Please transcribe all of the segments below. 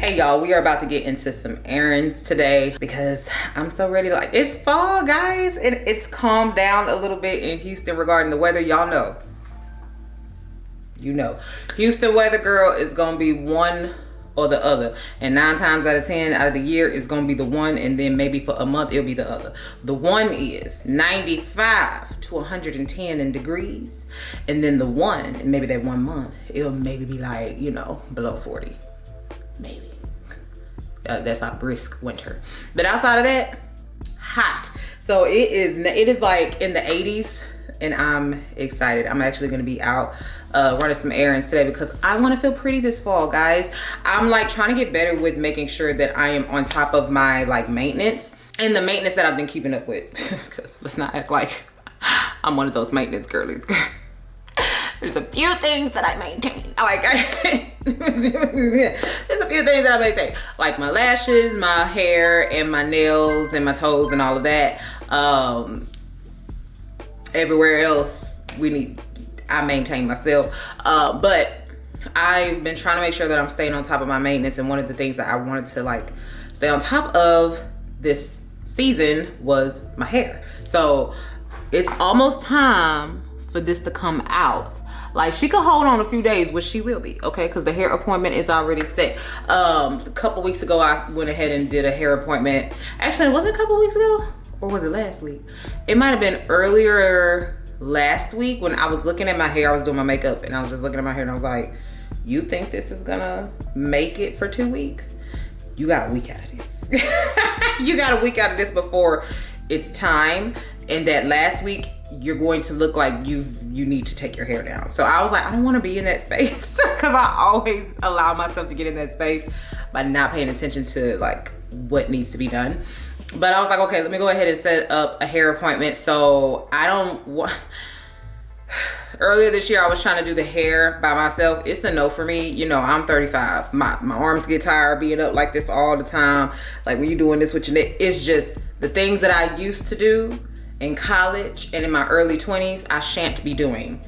Hey y'all, we are about to get into some errands today because I'm so ready. Like, it's fall, guys, and it's calmed down a little bit in Houston regarding the weather. Y'all know, Houston weather, girl, is gonna be one or the other, and 9 times out of 10 out of the year is gonna be the one, and then maybe for a month it'll be the other. The one is 95 to 110 in degrees, and then the one, and maybe that 1 month, it'll maybe be like, below 40, maybe. That's our brisk winter. But outside of that, hot. So it is like in the 80s, and I'm excited. I'm actually gonna be out running some errands today because I want to feel pretty this fall, guys. I'm like trying to get better with making sure that I am on top of my like maintenance and the maintenance that I've been keeping up with. Because let's not act like I'm one of those maintenance girlies. There's a few things that I maintain. There's a few things that I maintain, like my lashes, my hair, and my nails, and my toes, and all of that. Everywhere else, I maintain myself. But I've been trying to make sure that I'm staying on top of my maintenance, and one of the things that I wanted to like stay on top of this season was my hair. So it's almost time for this to come out. Like, she could hold on a few days, which she will be, okay? Because the hair appointment is already set. A couple weeks ago, I went ahead and did a hair appointment. Actually, was it a couple weeks ago? Or was it last week? It might have been earlier last week when I was looking at my hair. I was doing my makeup, and I was just looking at my hair, and I was like, you think this is gonna make it for 2 weeks? You got a week out of this. You got a week out of this before it's time. And that last week, you're going to look like you need to take your hair down. So I was like, I don't want to be in that space, because I always allow myself to get in that space by not paying attention to like what needs to be done. But I was like, okay, let me go ahead and set up a hair appointment. So I don't want. Earlier this year, I was trying to do the hair by myself. It's a no for me. I'm 35. My arms get tired being up like this all the time. Like when you're doing this with your neck, it's just the things that I used to do in college and in my early 20s, I shan't be doing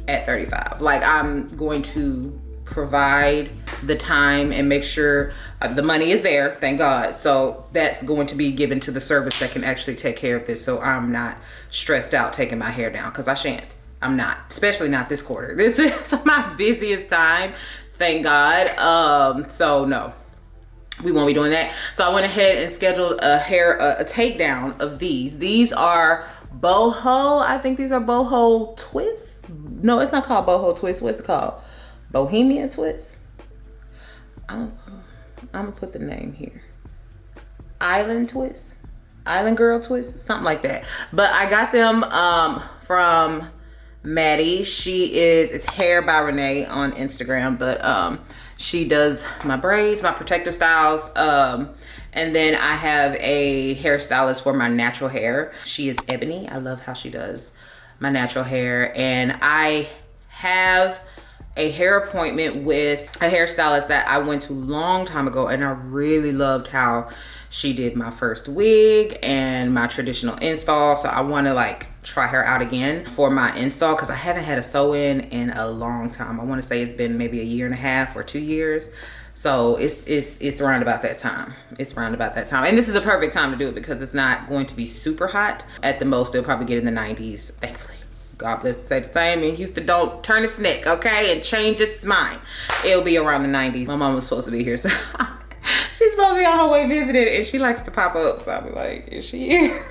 at 35. Like, I'm going to provide the time and make sure the money is there, thank God. So that's going to be given to the service that can actually take care of this. So I'm not stressed out taking my hair down, because I shan't. I'm not, especially not this quarter. This is my busiest time, thank God. So no, we won't be doing that. So I went ahead and scheduled a takedown of these. These are boho. I think these are boho twists. No, it's not called boho twist. What's it called? Bohemian twist. I'm gonna put the name here. Island twist, island girl twist, something like that. But I got them from Maddie. It's Hair by Renee on Instagram, but she does my braids, my protective styles, and then I have a hairstylist for my natural hair. She is Ebony. I love how she does my natural hair. And I have a hair appointment with a hairstylist that I went to a long time ago, and I really loved how she did my first wig and my traditional install. So I want to like try her out again for my install, because I haven't had a sew-in a long time. I want to say it's been maybe 1.5 years or 2 years. So it's around about that time. It's around about that time. And this is the perfect time to do it, because it's not going to be super hot. At the most, it'll probably get in the 90s, thankfully. God bless, say the same. And Houston don't turn its neck, okay? And change its mind. It'll be around the 90s. My mom was supposed to be here, so she's supposed to be on her way visiting, and she likes to pop up. So I'll be like, is she here?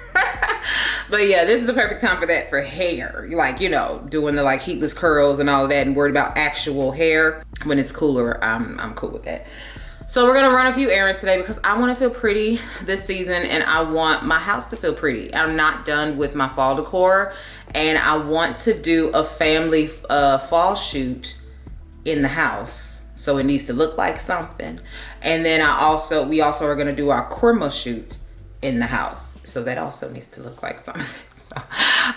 But yeah, this is the perfect time for that, for hair. Like, doing the like heatless curls and all of that, and worried about actual hair. When it's cooler, I'm cool with that. So we're gonna run a few errands today, because I want to feel pretty this season, and I want my house to feel pretty. I'm not done with my fall decor, and I want to do a family fall shoot in the house. So it needs to look like something. And then we also are gonna do our Kurma shoot in the house. So that also needs to look like something. So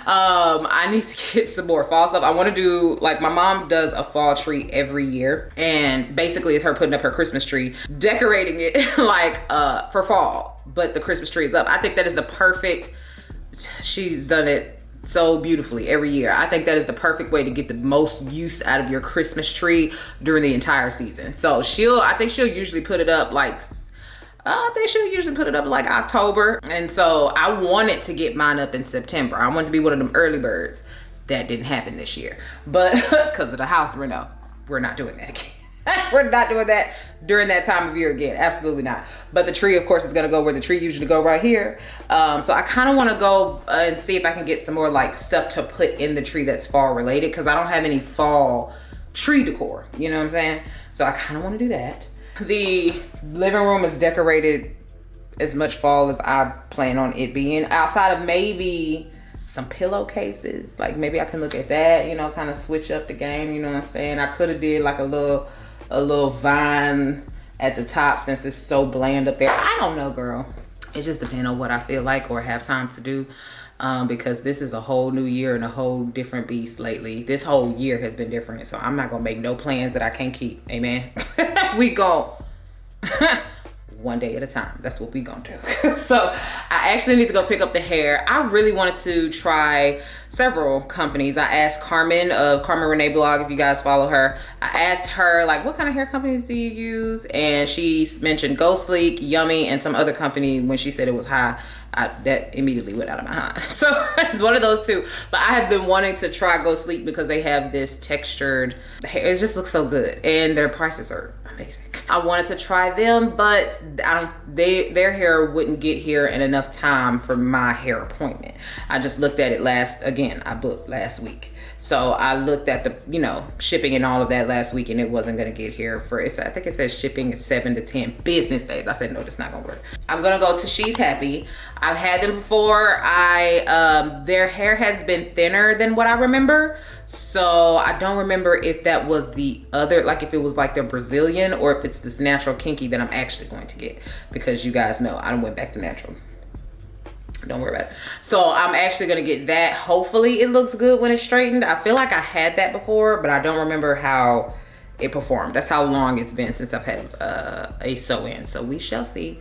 I need to get some more fall stuff. I want to do, like, my mom does a fall tree every year, and basically it's her putting up her Christmas tree, decorating it like for fall, but the Christmas tree is up. I think that is the perfect, she's done it so beautifully every year. I think that is the perfect way to get the most use out of your Christmas tree during the entire season. So I think she'll usually put it up like, October. And so I wanted to get mine up in September. I wanted to be one of them early birds. That didn't happen this year. But because of the house reno, we're not doing that again. We're not doing that during that time of year again. Absolutely not. But the tree, of course, is gonna go where the tree usually go, right here. So I kind of want to go and see if I can get some more like stuff to put in the tree that's fall related, because I don't have any fall tree decor. You know what I'm saying? So I kind of want to do that. The living room is decorated as much fall as I plan on it being, outside of maybe some pillowcases. Like maybe I can look at that, you know, kind of switch up the game. You know what I'm saying? I could have did like a little vine at the top since it's so bland up there. I don't know, girl. It just depends on what I feel like or have time to do, because this is a whole new year and a whole different beast lately. This whole year has been different, so I'm not gonna make no plans that I can't keep. Amen. We go one day at a time. That's what we gonna do. So I actually need to go pick up the hair. I really wanted to try several companies. I asked Carmen of Carmen Renee blog, if you guys follow her. I asked her like, what kind of hair companies do you use? And she mentioned Go Sleek, Yummy, and some other company. When she said it was high, that immediately went out of my mind. So one of those two. But I have been wanting to try Go Sleek because they have this textured hair. It just looks so good, and their prices are amazing. I wanted to try them, but their hair wouldn't get here in enough time for my hair appointment. I just looked at it I booked last week. So I looked at the, you know, shipping and all of that last week, and it wasn't gonna get here I think it says shipping is 7 to 10 business days. I said, no, that's not gonna work. I'm gonna go to She's Happy. I've had them before. Their hair has been thinner than what I remember. So I don't remember if that was the other, like if it was like their Brazilian, or if it's this natural kinky that I'm actually going to get, because you guys know I went back to natural. Don't worry about it. So I'm actually gonna get that. Hopefully it looks good when it's straightened. I feel like I had that before, but I don't remember how it performed. That's how long it's been since I've had a sew-in. So we shall see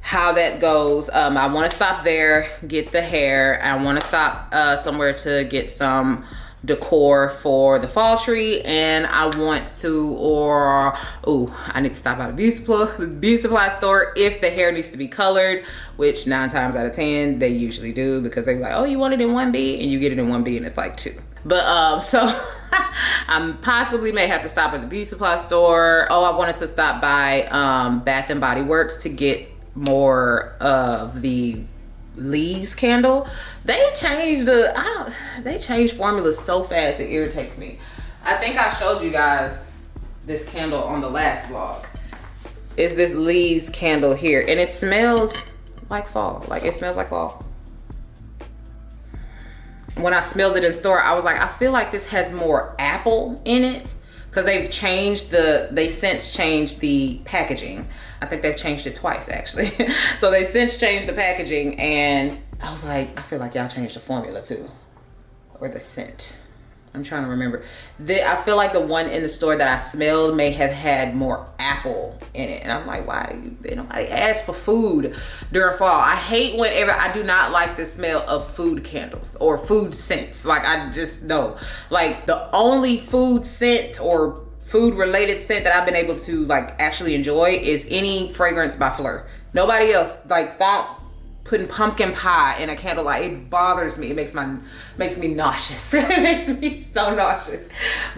how that goes. I want to stop there, get the hair. I want to stop somewhere to get some decor for the fall tree, and I want to, I need to stop at a beauty supply store if the hair needs to be colored, which 9 times out of 10 they usually do, because they're like, oh, you want it in 1B, and you get it in 1B and it's like 2. But so I possibly may have to stop at the beauty supply store. I wanted to stop by Bath and Body Works to get more of the leaves candle. They changed formulas so fast it irritates me. I think I showed you guys this candle on the last vlog. It's this leaves candle here, and it smells like fall. Like, it smells like fall. When I smelled it in store, I was like, I feel like this has more apple in it, because they've since changed the packaging. I think they've changed it twice, actually. So they've since changed the packaging, and I was like, I feel like y'all changed the formula too, or the scent. I'm trying to remember. I feel like the one in the store that I smelled may have had more apple in it. And I'm like, why? Nobody asked for food during fall. I hate whenever, I do not like the smell of food candles or food scents. Like, I just, no. Like, the only food scent or food related scent that I've been able to like actually enjoy is any fragrance by Fleur. Nobody else. Like, stop putting pumpkin pie in a candle. Like, it bothers me. It makes me nauseous. It makes me so nauseous.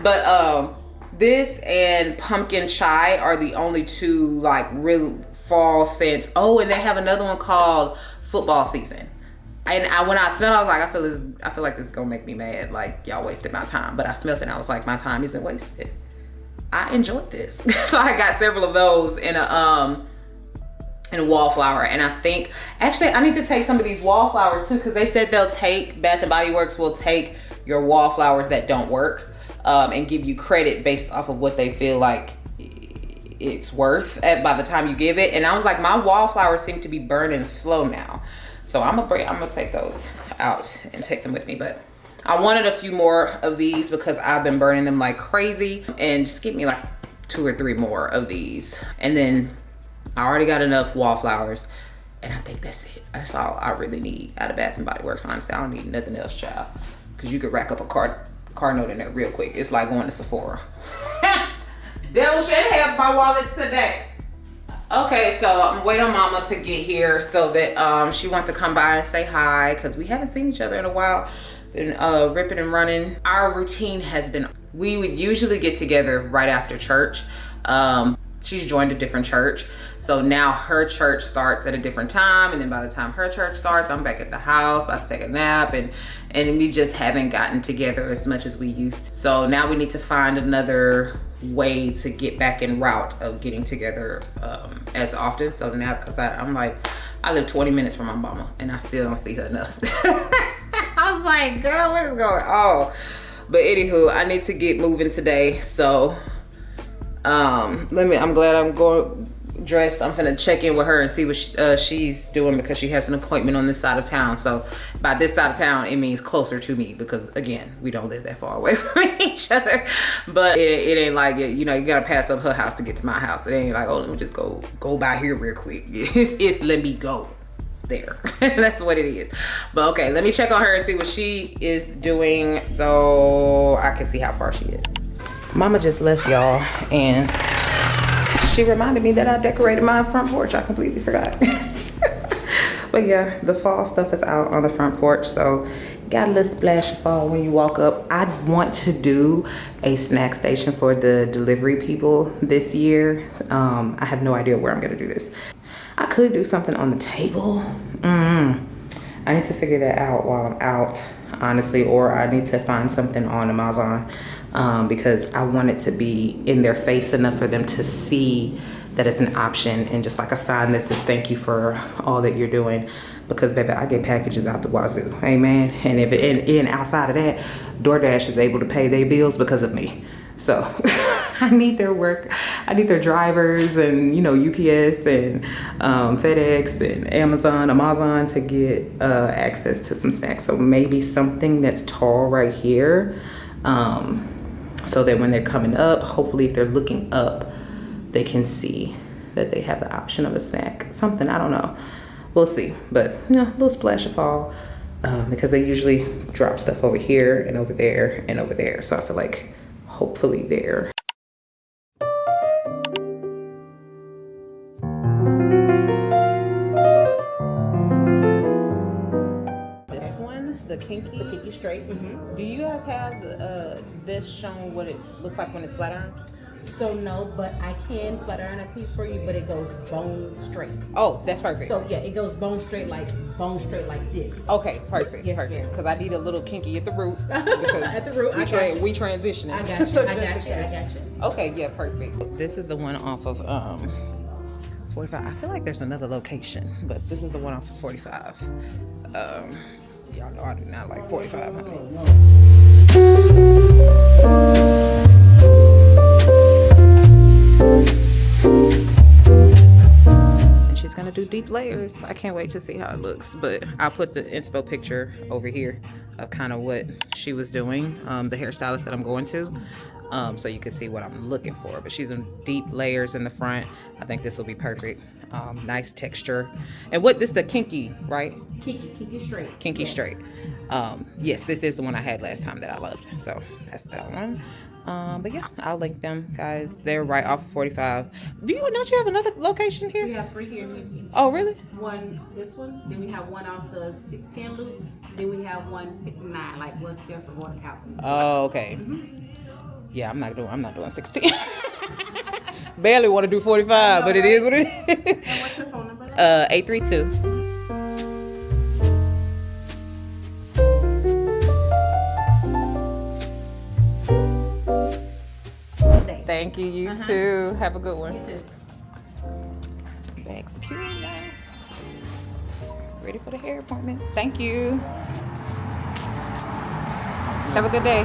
But this and pumpkin chai are the only two like real fall scents. Oh, and they have another one called football season. And when I smelled it, I was like, I feel like this is gonna make me mad. Like, y'all wasted my time. But I smelled it and I was like, my time isn't wasted. I enjoyed this. So I got several of those in a wallflower. And I think, actually, I need to take some of these wallflowers too, because they said Bath and Body Works will take your wallflowers that don't work and give you credit based off of what they feel like it's worth by the time you give it. And I was like, my wallflowers seem to be burning slow now. So I'm gonna take those out and take them with me. But I wanted a few more of these because I've been burning them like crazy, and just give me like 2 or 3 more of these. And then I already got enough wallflowers And I think that's it. That's all I really need out of Bath and Body Works. Honestly, I don't need nothing else, child. Because you could rack up a car note in there real quick. It's like going to Sephora. Devil should have my wallet today. Okay, so I'm waiting on Mama to get here so that she wants to come by and say hi, because we haven't seen each other in a while. Been ripping and running. Our routine has been, we would usually get together right after church. She's joined a different church, so now her church starts at a different time, and then by the time her church starts, I'm back at the house about to take a nap, and we just haven't gotten together as much as we used to. So now we need to find another way to get back in route of getting together as often. So now, because I'm like, I live 20 minutes from my mama and I still don't see her enough. I was like, girl, what is going on? But anywho, I need to get moving today, so I'm glad I'm going dressed. I'm finna check in with her and see what she's doing, because she has an appointment on this side of town. So by this side of town, it means closer to me, because again, we don't live that far away from each other. But it ain't like, you know, you gotta pass up her house to get to my house. It ain't like, oh, let me just go by here real quick. It's let me go there. That's what it is. But okay, let me check on her and see what she is doing so I can see how far she is. Mama just left, y'all, and she reminded me that I decorated my front porch. I completely forgot. But yeah, the fall stuff is out on the front porch, so got a little splash of fall when you walk up. I want to do a snack station for the delivery people this year. I have no idea where I'm gonna do this. I could do something on the table. I need to figure that out while I'm out, honestly, or I need to find something on Amazon, because I want it to be in their face enough for them to see that it's an option, and just like a sign that says thank you for all that you're doing. Because baby, I get packages out the wazoo, amen. And if and outside of that, DoorDash is able to pay their bills because of me. So I need their work. I need their drivers, and, you know, UPS and FedEx and Amazon to get access to some snacks. So maybe something that's tall right here, so that when they're coming up, hopefully if they're looking up, they can see that they have the option of a snack. Something, I don't know. We'll see. But, you know, a little splash of fall, because they usually drop stuff over here and over there and over there. So I feel like hopefully there. This one, the kinky straight. Do you guys have this showing what it looks like when it's flat iron? So no, but I can flat iron a piece for you, but it goes bone straight. Oh, that's perfect. So yeah, it goes bone straight like this. Okay, perfect. Yes, perfect. Because I need a little kinky at the root. At the root, We transitioning. I got you. Okay, yeah, perfect. This is the one off of 45. I feel like there's another location, but this is the one off of 45. Y'all know I do not like 45, honey. She's gonna do deep layers. I can't wait to see how it looks, but I'll put the inspo picture over here of kind of what she was doing, the hairstylist that I'm going to, so you can see what I'm looking for. But she's in deep layers in the front. I think this will be perfect. Nice texture. And what this, the kinky, right? Kinky straight. Kinky straight. Yes, this is the one I had last time that I loved, so that's that one. But yeah, I'll link them, guys. They're right off of 45. Don't you have another location here? We have 3 here in Houston. Oh, really? This one. Then we have one off the 610 loop. Then we have one 59, like what's there for one out. Oh, okay. Yeah, I'm not doing 16. Barely want to do 45, but it is what it is. And what's your phone number? 832. Thank you. You too. Have a good one. You too. Back secure now. Ready for the hair appointment. Thank you. Have a good day.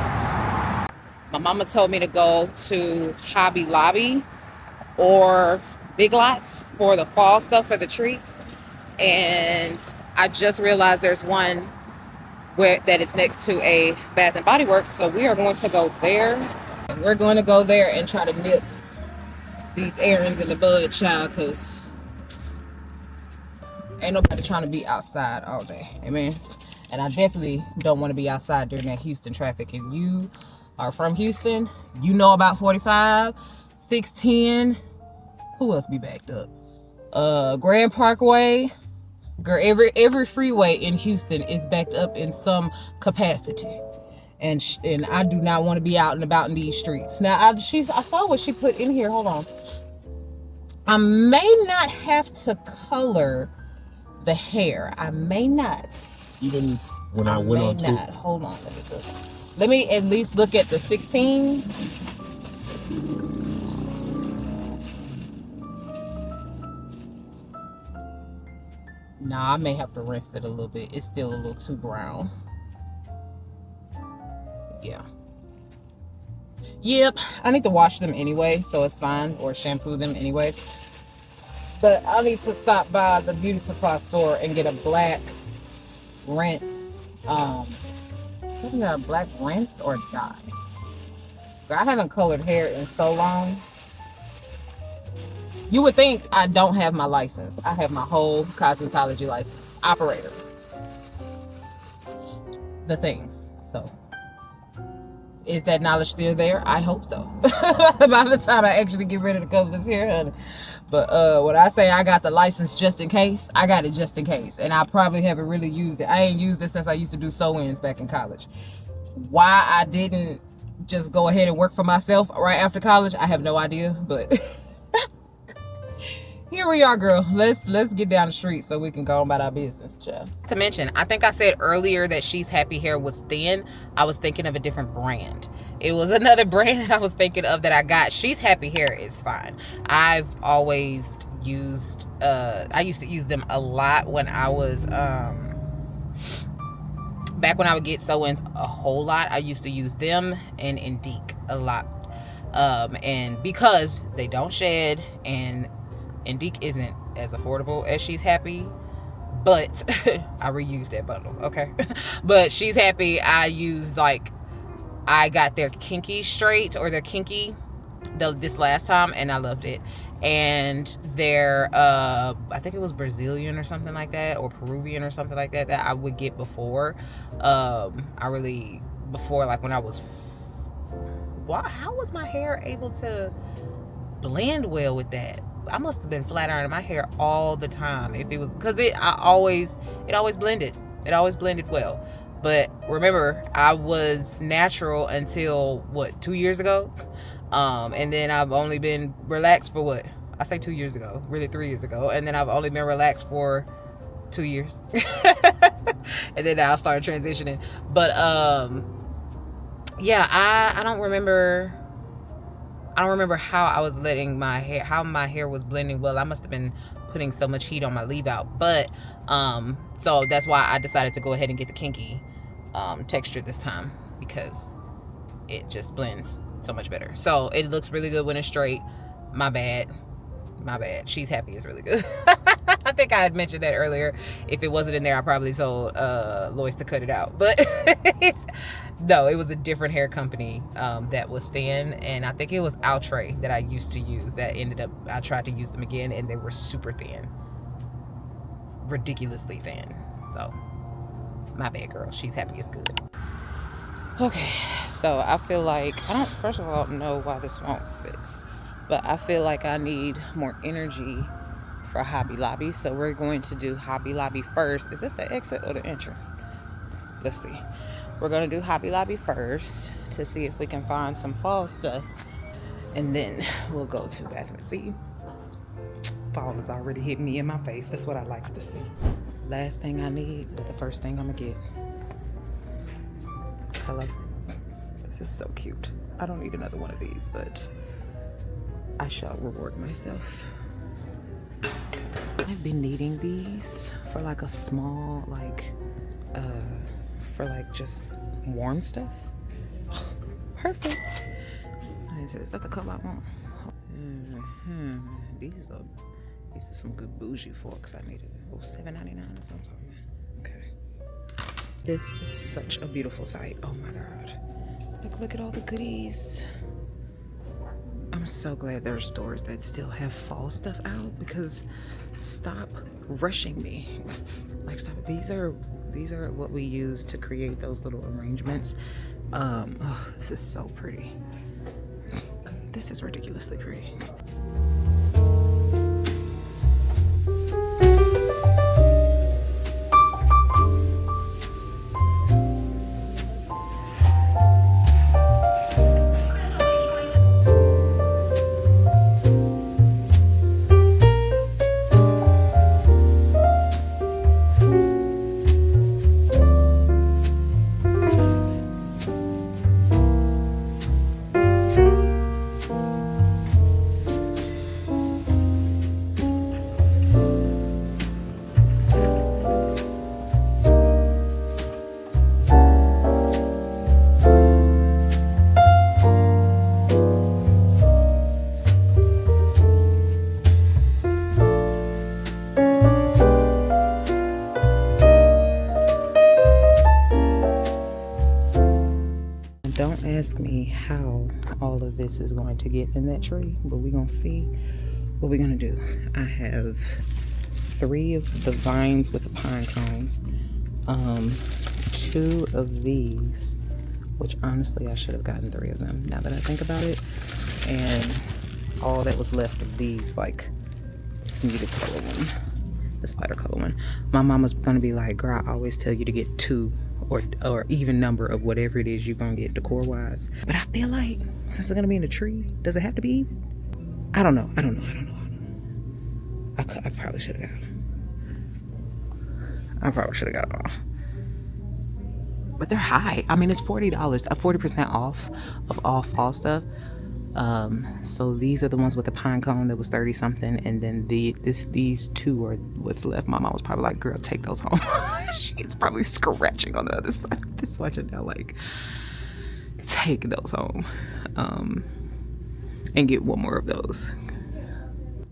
My mama told me to go to Hobby Lobby or Big Lots for the fall stuff for the tree. And I just realized there's one that is next to a Bath and Body Works. So we are going to go there. We're going to go there and try to nip these errands in the bud, child, because Ain't nobody trying to be outside all day. Amen. And I definitely don't want to be outside during that Houston traffic. If you are from Houston, you know about 45, 610. Who else be backed up? Grand Parkway. Girl, every freeway in Houston is backed up in some capacity. And I do not want to be out and about in these streets. Now, I saw what she put in here. Hold on. I may not have to color the hair. I may not. Even when I went on tour. Hold on. Let me at least look at the 16. Nah, I may have to rinse it a little bit. It's still a little too brown. Yeah. Yep. I need to wash them anyway, so it's fine. Or shampoo them anyway. But I need to stop by the beauty supply store and get a black rinse. Isn't there a black rinse or dye? I haven't colored hair in so long. You would think I don't have my license. I have my whole cosmetology license. Operator. The things. So, is that knowledge still there? I hope so. By the time I actually get ready to color this hair, honey. But when I say I got the license just in case, I got it just in case. And I probably haven't really used it. I ain't used it since I used to do sew-ins back in college. Why I didn't just go ahead and work for myself right after college, I have no idea. But here we are, girl. Let's get down the street so we can go about our business, child. To mention, I think I said earlier that She's Happy hair was thin. I was thinking of a different brand. It was another brand that I was thinking of that I got. She's Happy hair is fine. I've always used, I used to use them a lot when I was, back when I would get sew-ins a whole lot. I used to use them and Indique a lot. And because they don't shed and Indique isn't as affordable as She's Happy, but I reused that bundle, okay? But She's Happy, I used, like, I got their kinky straight, or their kinky this last time, and I loved it. And their I think it was Brazilian or something like that, or Peruvian or something like that, that I would get before. Before, like, when I was, how was my hair able to blend well with that? I must have been flat ironing my hair all the time. If it was, because it always blended. It always blended well. But remember, I was natural until 2 years ago. And then I've only been relaxed for I say 2 years ago, really 3 years ago. And then I've only been relaxed for 2 years. And then I started transitioning. But yeah, I don't remember how I was letting how my hair was blending well. I must have been putting so much heat on my leave out. But so that's why I decided to go ahead and get the kinky texture this time, because it just blends so much better. So it looks really good when it's straight. My bad. She's Happy is really good. I think I had mentioned that earlier. If it wasn't in there, I probably told Lois to cut it out. But it was a different hair company that was thin, and I think it was Outre that I used to use that ended up, I tried to use them again, and they were super thin. Ridiculously thin. So, my bad, girl. She's Happy is good. Okay, so I feel like, first of all, know why this won't fix. But I feel like I need more energy for Hobby Lobby. So we're going to do Hobby Lobby first. Is this the exit or the entrance? Let's see. We're going to do Hobby Lobby first to see if we can find some fall stuff. And then we'll go to Bathroom. See? Fall has already hit me in my face. That's what I like to see. Last thing I need, but the first thing I'm going to get. Hello. This is so cute. I don't need another one of these, but I shall reward myself. I've been needing these for like a small, for like just warm stuff. Perfect. Is that the color I want? These are some good bougie forks I needed. Oh, $7.99. That's what I'm talking about. Okay. This is such a beautiful site. Oh my God. Look at all the goodies. I'm so glad there are stores that still have fall stuff out, because stop rushing me. Like, stop. These are what we use to create those little arrangements. Oh, this is so pretty. This is ridiculously pretty. Don't ask me how all of this is going to get in that tree, but we're gonna see what we're gonna do. I have 3 of the vines with the pine cones, 2 of these, which honestly I should have gotten 3 of them now that I think about it, and all that was left of these, like this muted color one, this lighter color one. My mama's gonna be like, girl, I always tell you to get 2 or even number of whatever it is you're gonna get decor wise. But I feel like since it's gonna be in a tree, does it have to be even? I don't know. I probably should have got them. I probably should have got them all. But they're high. I mean, it's $40, 40% off of all fall stuff. So these are the ones with the pine cone that was 30 something, and then these 2 are what's left. My mom was probably like, girl, take those home. She's probably scratching on the other side of this watch and now, like, take those home, and get 1 more of those.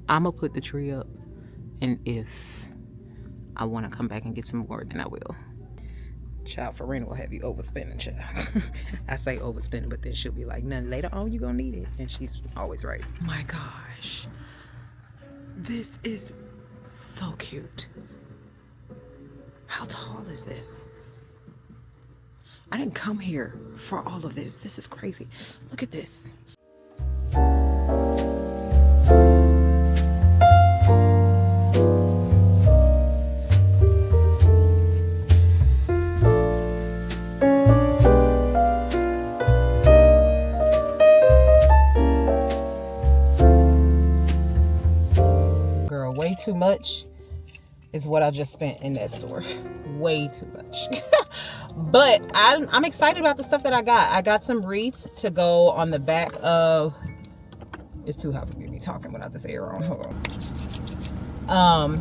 I'm gonna put the tree up, and if I want to come back and get some more, then I will. Child, Farina will have you overspending, child. I say overspending, but then she'll be like, "No, later on you gonna need it," and she's always right. My gosh, this is so cute. How tall is this? I didn't come here for all of this. This is crazy. Look at this. Way too much is what I just spent in that store. Way too much. But I'm excited about the stuff that I got. I got some wreaths to go on the back of... It's too hot for me to be talking without this air on. Hold on.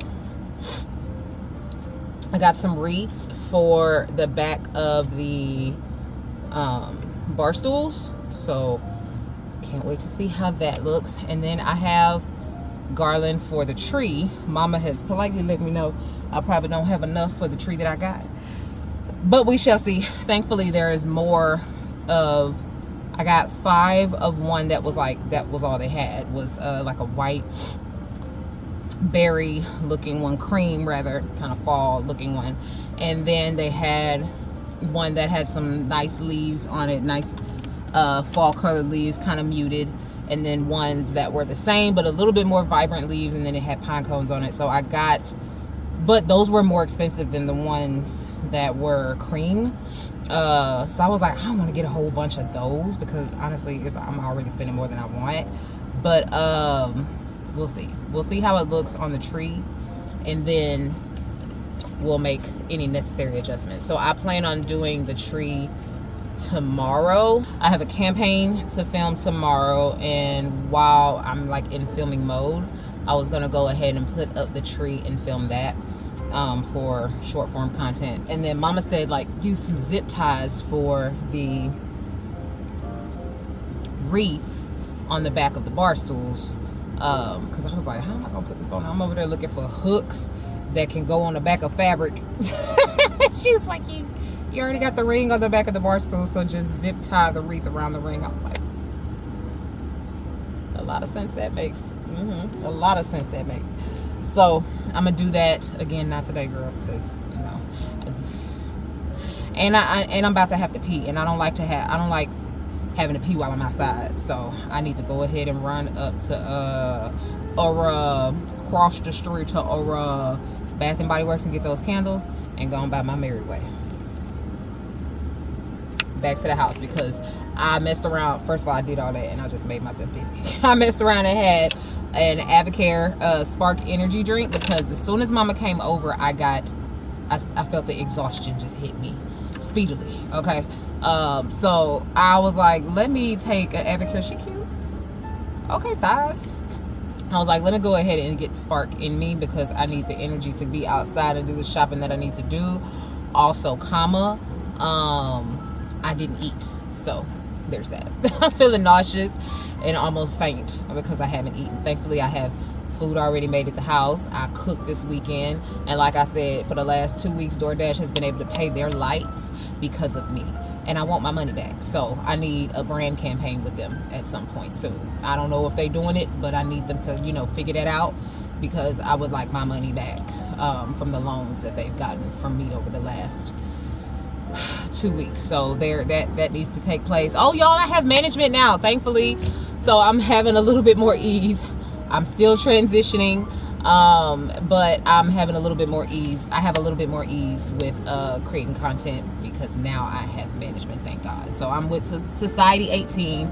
I got some wreaths for the back of the bar stools. So can't wait to see how that looks. And then I have garland for the tree. Mama has politely let me know I probably don't have enough for the tree that I got, but we shall see. Thankfully there is more of... I got 5 of one that was like, that was all they had, was like a white berry looking one, cream rather, kind of fall looking one, and then they had one that had some nice leaves on it, nice fall colored leaves, kind of muted, and then ones that were the same but a little bit more vibrant leaves, and then it had pine cones on it. So I got, but those were more expensive than the ones that were cream. So I was like, I don't want to get a whole bunch of those because honestly I'm already spending more than I want. But we'll see how it looks on the tree, and then we'll make any necessary adjustments. So I plan on doing the tree tomorrow. I have a campaign to film tomorrow, and while I'm like in filming mode, I was gonna go ahead and put up the tree and film that for short form content. And then Mama said, like, use some zip ties for the wreaths on the back of the bar stools, because I was like, how am I gonna put this on? I'm over there looking for hooks that can go on the back of fabric. She was like, you already got the ring on the back of the bar stool, so just zip tie the wreath around the ring. I'm like, lot of sense that makes. A lot of sense that makes. So I'm gonna do that again, not today, girl, because you know, and I'm about to have to pee, and I don't like having to pee while I'm outside. So I need to go ahead and run up to or cross the street to Bath and Body Works and get those candles and go on by my merry way back to the house, because I messed around. First of all, I did all that and I just made myself dizzy. I messed around and had an Avocare Spark energy drink, because as soon as Mama came over, I felt the exhaustion just hit me speedily. Okay, so I was like, let me take an Avocare. She cute. Okay, thighs. I was like, let me go ahead and get Spark in me, because I need the energy to be outside and do the shopping that I need to do. Also, I didn't eat, so there's that. I'm feeling nauseous and almost faint because I haven't eaten. Thankfully, I have food already made at the house. I cooked this weekend, and like I said, for the last 2 weeks, DoorDash has been able to pay their lights because of me, and I want my money back. So I need a brand campaign with them at some point soon. I don't know if they're doing it, but I need them to, you know, figure that out, because I would like my money back from the loans that they've gotten from me over the last 2 weeks. So that needs to take place. Oh, y'all, I have management now, thankfully, so I'm having a little bit more ease. I'm still transitioning, but I'm having a little bit more ease. I have a little bit more ease with creating content, because now I have management, thank God. So I'm with Society 18.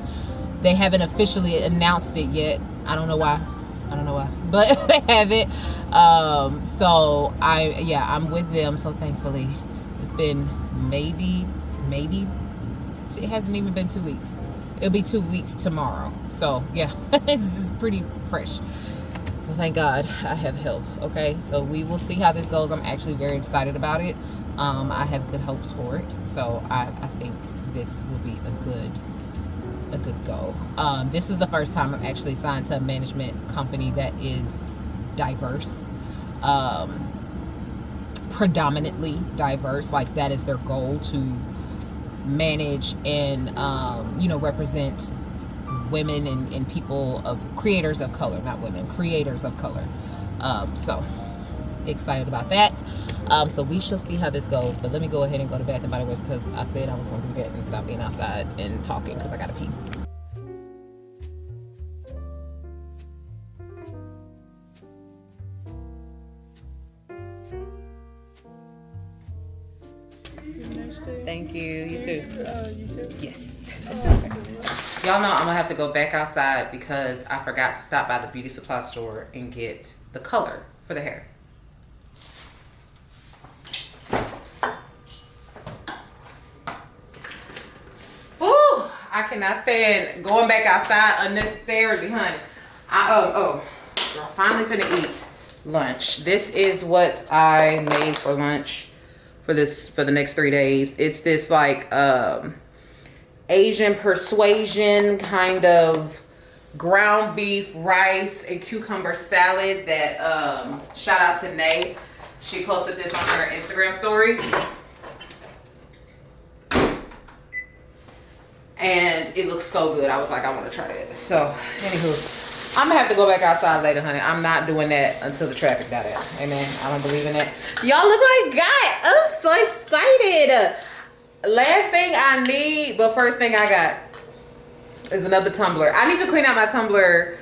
They haven't officially announced it yet. I don't know why, but they have it. So I'm with them. So thankfully, it's been maybe it hasn't even been 2 weeks. It'll be 2 weeks tomorrow. So yeah, this is pretty fresh. So thank God I have help. Okay, so we will see how this goes. I'm actually very excited about it. I have good hopes for it. So I think this will be a good go. This is the first time I'm actually signed to a management company that is diverse. Predominantly diverse, like that is their goal, to manage and represent women and people of creators of color, not women, creators of color. So excited about that. So we shall see how this goes, but let me go ahead and go to Bath and Body Works, because I said I was going to do that and stop being outside and talking, because I gotta pee. Thank you. You too. You too? Yes. Y'all know I'm gonna have to go back outside because I forgot to stop by the beauty supply store and get the color for the hair. Ooh, I cannot stand going back outside unnecessarily, honey. Girl, finally finna eat lunch. This is what I made for lunch for the next 3 days. It's this like Asian persuasion kind of ground beef, rice, and cucumber salad that shout out to Nay. She posted this on her Instagram stories. And it looks so good. I was like, I want to try that. So, anywho, I'm gonna have to go back outside later, honey. I'm not doing that until the traffic died out. Amen. I don't believe in that. Y'all, look what I got. I'm so excited. Last thing I need, but first thing I got is another tumbler. I need to clean out my tumbler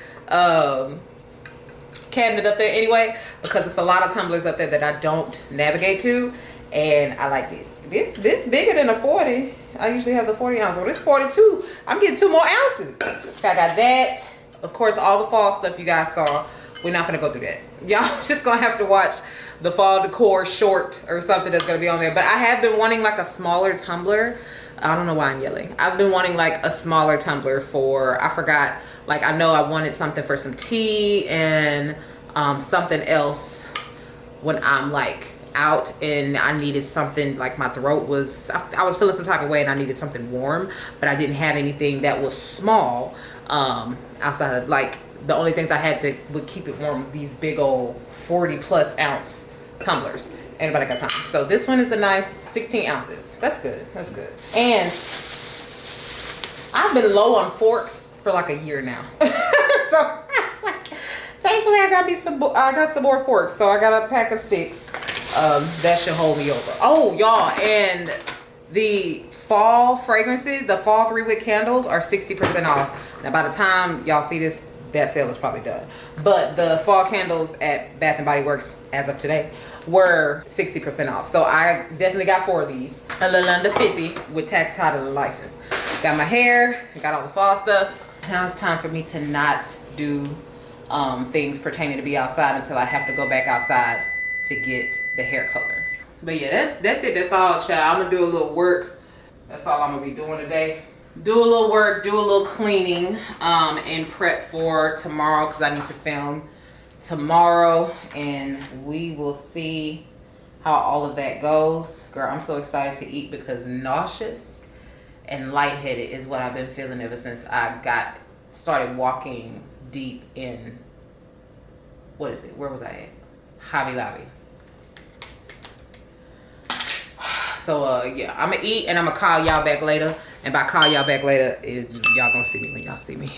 cabinet up there anyway, because it's a lot of tumblers up there that I don't navigate to, and I like this. This bigger than a 40. I usually have the 40 ounce. Well, this 42. I'm getting 2 more ounces. So I got that. Of course, all the fall stuff you guys saw. We're not gonna go through that. Y'all just gonna have to watch the fall decor short or something that's gonna be on there. But I have been wanting like a smaller tumbler. I don't know why I'm yelling. I've been wanting like a smaller tumbler for, I forgot, like I know I wanted something for some tea and something else when I'm like out and I needed something, like my throat was, I was feeling some type of way and I needed something warm, but I didn't have anything that was small outside of, like, the only things I had that would keep it warm, these big old 40+ ounce tumblers. Anybody got time? So this one is a nice 16 ounces. That's good. That's good. And I've been low on forks for like a year now. Thankfully, I got some more forks, so I got a pack of 6. That should hold me over. Oh, y'all, and the fall fragrances, the fall 3-wick candles are 60% off. Now, by the time y'all see this, that sale is probably done. But the fall candles at Bath and Body Works as of today were 60% off. So I definitely got 4 of these, a little under 50 with tax, title, and license. Got my hair, got all the fall stuff. Now it's time for me to not do things pertaining to be outside until I have to go back outside to get the hair color. But yeah, that's it. That's all, child. I'm gonna do a little work. That's all I'm gonna be doing today. Do a little work, do a little cleaning, and prep for tomorrow because I need to film tomorrow, and we will see how all of that goes. Girl, I'm so excited to eat because nauseous and lightheaded is what I've been feeling ever since I started walking deep in, what is it? Where was I at? Hobby Lobby. So yeah, I'm gonna eat and I'm gonna call y'all back later. And by call y'all back later is y'all gonna see me when y'all see me.